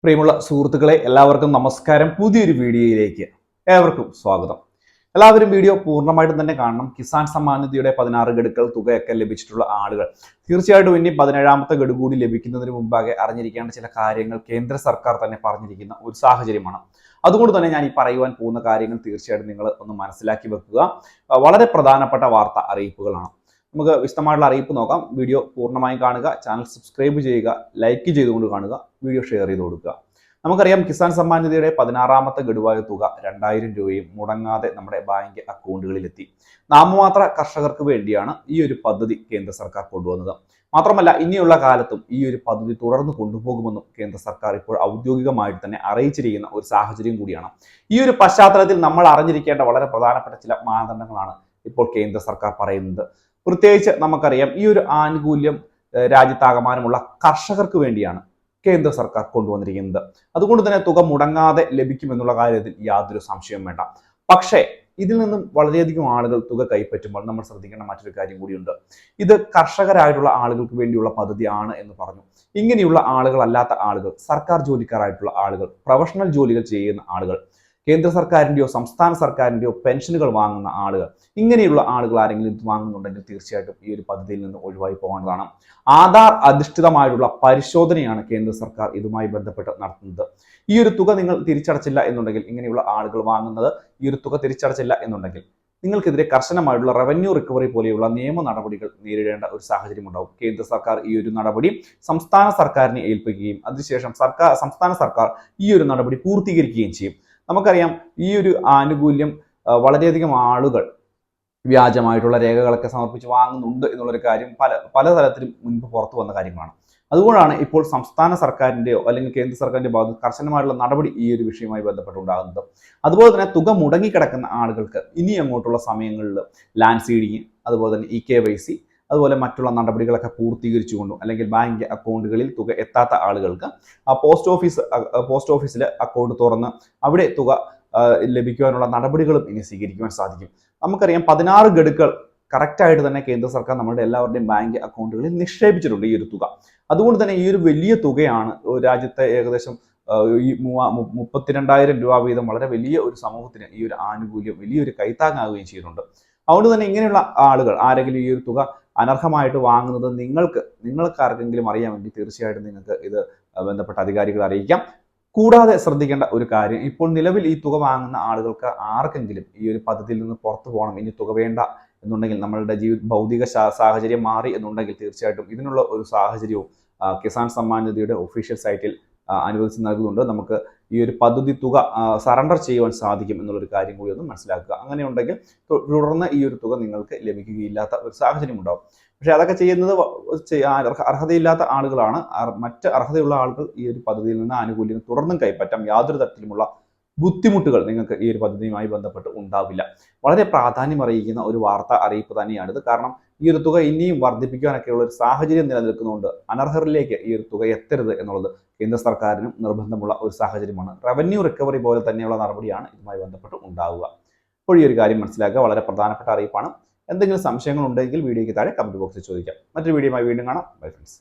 പ്രിയമുള്ള സുഹൃത്തുക്കളെ എല്ലാവർക്കും നമസ്കാരം. പുതിയൊരു വീഡിയോയിലേക്ക് ഏവർക്കും സ്വാഗതം. എല്ലാവരും വീഡിയോ പൂർണ്ണമായിട്ടും തന്നെ കാണണം. കിസാൻ സമ്മാൻ നിധിയുടെ 16 ഗഡുക്കൾ തുകയൊക്കെ ലഭിച്ചിട്ടുള്ള ആളുകൾ തീർച്ചയായിട്ടും ഇനി 17ാമത്തെ ഗഡു കൂടി ലഭിക്കുന്നതിന് മുമ്പാകെ അറിഞ്ഞിരിക്കേണ്ട ചില കാര്യങ്ങൾ കേന്ദ്ര സർക്കാർ തന്നെ പറഞ്ഞിരിക്കുന്ന ഒരു സാഹചര്യമാണ്. അതുകൊണ്ട് തന്നെ ഞാൻ ഈ പറയുവാൻ പോകുന്ന കാര്യങ്ങൾ തീർച്ചയായിട്ടും നിങ്ങൾ ഒന്ന് മനസ്സിലാക്കി വെക്കുക. വളരെ പ്രധാനപ്പെട്ട വാർത്ത അറിയിപ്പുകളാണ്. നമുക്ക് വിശദമായിട്ടുള്ള അറിയിപ്പ് നോക്കാം. വീഡിയോ പൂർണ്ണമായും കാണുക, ചാനൽ സബ്സ്ക്രൈബ് ചെയ്യുക, ലൈക്ക് ചെയ്തുകൊണ്ട് കാണുക, വീഡിയോ ഷെയർ ചെയ്ത് കൊടുക്കുക. നമുക്കറിയാം കിസാൻ സമ്മാൻ നിധിയുടെ 16ാമത്തെ ഗഡുവായ തുക 2000 രൂപയും മുടങ്ങാതെ നമ്മുടെ ബാങ്ക് അക്കൗണ്ടുകളിലെത്തി. നാമമാത്ര കർഷകർക്ക് വേണ്ടിയാണ് ഈ ഒരു പദ്ധതി കേന്ദ്ര സർക്കാർ കൊണ്ടുവന്നത്. മാത്രമല്ല ഇനിയുള്ള കാലത്തും ഈ ഒരു പദ്ധതി തുടർന്ന് കൊണ്ടുപോകുമെന്നും കേന്ദ്ര സർക്കാർ ഇപ്പോൾ ഔദ്യോഗികമായിട്ട് തന്നെ അറിയിച്ചിരിക്കുന്ന ഒരു സാഹചര്യം കൂടിയാണ്. ഈ ഒരു പശ്ചാത്തലത്തിൽ നമ്മൾ അറിഞ്ഞിരിക്കേണ്ട വളരെ പ്രധാനപ്പെട്ട ചില മാനദണ്ഡങ്ങളാണ് ഇപ്പോൾ കേന്ദ്ര സർക്കാർ പറയുന്നത്. പ്രത്യേകിച്ച് നമുക്കറിയാം ഈ ഒരു ആനുകൂല്യം രാജ്യത്താകമാനമുള്ള കർഷകർക്ക് വേണ്ടിയാണ് കേന്ദ്ര സർക്കാർ കൊണ്ടുവന്നിരിക്കുന്നത്. അതുകൊണ്ട് തന്നെ തുക മുടങ്ങാതെ ലഭിക്കുമെന്നുള്ള കാര്യത്തിൽ യാതൊരു സംശയവും വേണ്ട. പക്ഷേ ഇതിൽ നിന്നും വളരെയധികം ആളുകൾ തുക കൈപ്പറ്റുമ്പോൾ നമ്മൾ ശ്രദ്ധിക്കേണ്ട മറ്റൊരു കാര്യം കൂടിയുണ്ട്. ഇത് കർഷകരായിട്ടുള്ള ആളുകൾക്ക് വേണ്ടിയുള്ള പദ്ധതിയാണ് എന്ന് പറഞ്ഞു. ഇങ്ങനെയുള്ള ആളുകളല്ലാത്ത ആളുകൾ, സർക്കാർ ജോലിക്കാരായിട്ടുള്ള ആളുകൾ, പ്രൊഫഷണൽ ജോലികൾ ചെയ്യുന്ന ആളുകൾ, കേന്ദ്ര സർക്കാരിൻ്റെയോ സംസ്ഥാന സർക്കാരിൻ്റെയോ പെൻഷനുകൾ വാങ്ങുന്ന ആളുകൾ, ഇങ്ങനെയുള്ള ആളുകൾ ആരെങ്കിലും ഇത് വാങ്ങുന്നുണ്ടെങ്കിൽ തീർച്ചയായിട്ടും ഈ ഒരു പദ്ധതിയിൽ നിന്ന് ഒഴിവായി പോകേണ്ടതാണ്. ആധാർ അധിഷ്ഠിതമായിട്ടുള്ള പരിശോധനയാണ് കേന്ദ്ര സർക്കാർ ഇതുമായി ബന്ധപ്പെട്ട് നടത്തുന്നത്. ഈ ഒരു തുക നിങ്ങൾ തിരിച്ചടച്ചില്ല എന്നുണ്ടെങ്കിൽ, ഇങ്ങനെയുള്ള ആളുകൾ വാങ്ങുന്നത് ഈ ഒരു തുക തിരിച്ചടച്ചില്ല എന്നുണ്ടെങ്കിൽ നിങ്ങൾക്കെതിരെ കർശനമായിട്ടുള്ള റവന്യൂ റിക്കവറി പോലെയുള്ള നിയമ നടപടികൾ നേരിടേണ്ട ഒരു സാഹചര്യം ഉണ്ടാവും. കേന്ദ്ര സർക്കാർ ഈ ഒരു നടപടി സംസ്ഥാന സർക്കാരിനെ ഏൽപ്പിക്കുകയും അതിനുശേഷം സംസ്ഥാന സർക്കാർ ഈ ഒരു നടപടി പൂർത്തീകരിക്കുകയും ചെയ്യും. നമുക്കറിയാം ഈ ഒരു ആനുകൂല്യം വളരെയധികം ആളുകൾ വ്യാജമായിട്ടുള്ള രേഖകളൊക്കെ സമർപ്പിച്ച് വാങ്ങുന്നുണ്ട് എന്നുള്ളൊരു കാര്യം പലതരത്തിലും മുൻപ് പുറത്തു വന്ന കാര്യങ്ങളാണ്. അതുകൊണ്ടാണ് ഇപ്പോൾ സംസ്ഥാന സർക്കാരിൻ്റെയോ അല്ലെങ്കിൽ കേന്ദ്ര സർക്കാരിൻ്റെ ഭാഗത്ത് കർശനമായിട്ടുള്ള നടപടി ഈ ഒരു വിഷയവുമായി ബന്ധപ്പെട്ടുണ്ടാകുന്നത്. അതുപോലെ തന്നെ തുക മുടങ്ങിക്കിടക്കുന്ന ആളുകൾക്ക് ഇനി അങ്ങോട്ടുള്ള സമയങ്ങളിൽ ലാൻഡ് സീഡിങ്, അതുപോലെ തന്നെ EKYC, അതുപോലെ മറ്റുള്ള നടപടികളൊക്കെ പൂർത്തീകരിച്ചുകൊണ്ടും അല്ലെങ്കിൽ ബാങ്ക് അക്കൗണ്ടുകളിൽ തുക എത്താത്ത ആളുകൾക്ക് പോസ്റ്റ് ഓഫീസിൽ അക്കൗണ്ട് തുറന്ന് അവിടെ തുക ലഭിക്കുവാനുള്ള നടപടികളും ഇനി സ്വീകരിക്കുവാൻ സാധിക്കും. നമുക്കറിയാം 16 ഗഡുക്കൾ കറക്റ്റായിട്ട് തന്നെ കേന്ദ്ര സർക്കാർ നമ്മുടെ എല്ലാവരുടെയും ബാങ്ക് അക്കൗണ്ടുകളിൽ നിക്ഷേപിച്ചിട്ടുണ്ട് ഈ ഒരു തുക. അതുകൊണ്ട് തന്നെ ഈ ഒരു വലിയ തുകയാണ് രാജ്യത്തെ ഏകദേശം ഈ 32,000 രൂപ വീതം വളരെ വലിയ ഒരു സമൂഹത്തിന് ഈ ഒരു ആനുകൂല്യം വലിയൊരു കൈത്താങ്ങാവുകയും ചെയ്യുന്നുണ്ട്. അതുകൊണ്ട് തന്നെ ഇങ്ങനെയുള്ള ആളുകൾ ആരെങ്കിലും ഈ ഒരു തുക അനർഹമായിട്ട് വാങ്ങുന്നത് നിങ്ങൾക്ക് ആർക്കെങ്കിലും അറിയാമെങ്കിൽ തീർച്ചയായിട്ടും നിങ്ങൾക്ക് ഇത് ബന്ധപ്പെട്ട അധികാരികളെ അറിയിക്കാം. കൂടാതെ ശ്രദ്ധിക്കേണ്ട ഒരു കാര്യം, ഇപ്പോൾ നിലവിൽ ഈ തുക വാങ്ങുന്ന ആളുകൾക്ക് ആർക്കെങ്കിലും ഈ ഒരു പദ്ധതിയിൽ നിന്ന് പുറത്തു പോകണം, ഇനി തുക വേണ്ട എന്നുണ്ടെങ്കിൽ, നമ്മളുടെ ഭൗതിക സാഹചര്യം മാറി എന്നുണ്ടെങ്കിൽ തീർച്ചയായിട്ടും ഇതിനുള്ള ഒരു സാഹചര്യവും കിസാൻ സമ്മാൻ നിധിയുടെ ഒഫീഷ്യൽ സൈറ്റിൽ അനുവദിച്ച് നൽകുന്നുണ്ട്. നമുക്ക് ഈ ഒരു പദ്ധതി തുക സറണ്ടർ ചെയ്യുവാൻ സാധിക്കും എന്നുള്ളൊരു കാര്യം കൂടി ഒന്ന് മനസ്സിലാക്കുക. അങ്ങനെയുണ്ടെങ്കിൽ തുടർന്ന് ഈ ഒരു തുക നിങ്ങൾക്ക് ലഭിക്കുകയില്ലാത്ത ഒരു സാഹചര്യം ഉണ്ടാവും. പക്ഷെ അതൊക്കെ ചെയ്യുന്നത് അർഹതയില്ലാത്ത ആളുകളാണ്. മറ്റ് അർഹതയുള്ള ആളുകൾ ഈ ഒരു പദ്ധതിയിൽ നിന്ന് ആനുകൂല്യം തുടർന്നും കൈപ്പറ്റാം. യാതൊരു തരത്തിലുമുള്ള ബുദ്ധിമുട്ടുകൾ നിങ്ങൾക്ക് ഈ ഒരു പദ്ധതിയുമായി ബന്ധപ്പെട്ട് ഉണ്ടാവില്ല. വളരെ പ്രാധാന്യം അറിയിക്കുന്ന ഒരു വാർത്താ അറിയിപ്പ് തന്നെയാണിത്. കാരണം ഈ ഒരു തുക ഇനിയും വർദ്ധിപ്പിക്കാനൊക്കെയുള്ള ഒരു സാഹചര്യം നിലനിൽക്കുന്നതുകൊണ്ട് അനർഹരിലേക്ക് ഈ ഒരു തുക എത്തരുത് എന്നുള്ളത് കേന്ദ്ര സർക്കാരിനും നിർബന്ധമുള്ള ഒരു സാഹചര്യമാണ്. റവന്യൂ റിക്കവറി പോലെ തന്നെയുള്ള നടപടിയാണ് ഇതുമായി ബന്ധപ്പെട്ട് ഉണ്ടാവുക. അപ്പോൾ ഈ ഒരു കാര്യം മനസ്സിലാക്കുക. വളരെ പ്രധാനപ്പെട്ട അറിയിപ്പാണ്. എന്തെങ്കിലും സംശയങ്ങൾ ഉണ്ടെങ്കിൽ വീഡിയോയ്ക്ക് താഴെ കമന്റ് ബോക്സിൽ ചോദിക്കാം. മറ്റൊരു വീഡിയോയുമായി വീണ്ടും കാണാം. Bye friends.